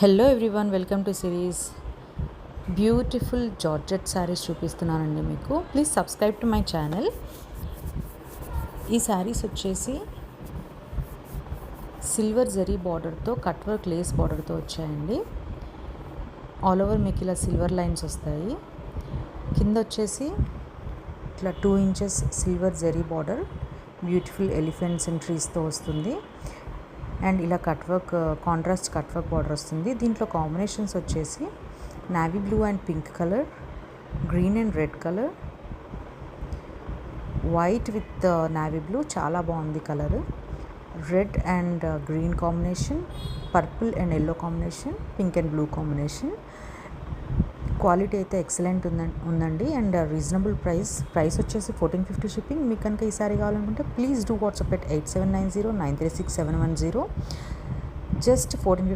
Hello everyone, welcome to series. Beautiful georgette saris చూపిస్తున్నానండి మీకు. Please subscribe to my channel. ఈ శారీస్ వచ్చేసి సిల్వర్ జరీ బార్డర్తో కట్ వర్క్ లేస్ బార్డర్తో వచ్చాయండి. ఆల్ ఓవర్ మీకు ఇలా సిల్వర్ లైన్స్ వస్తాయి. కింద వచ్చేసి ఇట్లా 2 inches silver zari border beautiful elephants and ట్రీస్తో వస్తుంది. అండ్ ఇలా cut work contrast cut work border వస్తుంది. దీంట్లో కాంబినేషన్స్ వచ్చేసి navy blue and pink colour, green and red colour, white with navy blue, చాలా బాగుంది కలర్. Red and green combination, purple and yellow combination, pink and blue combination. Quality అయితే excellent ఉందండి. And reasonable price వచ్చేసి 1450 shipping. మీకు కనుక ఈ సారీ కావాలనుకుంటే please do WhatsApp at 8790936710. Just 1450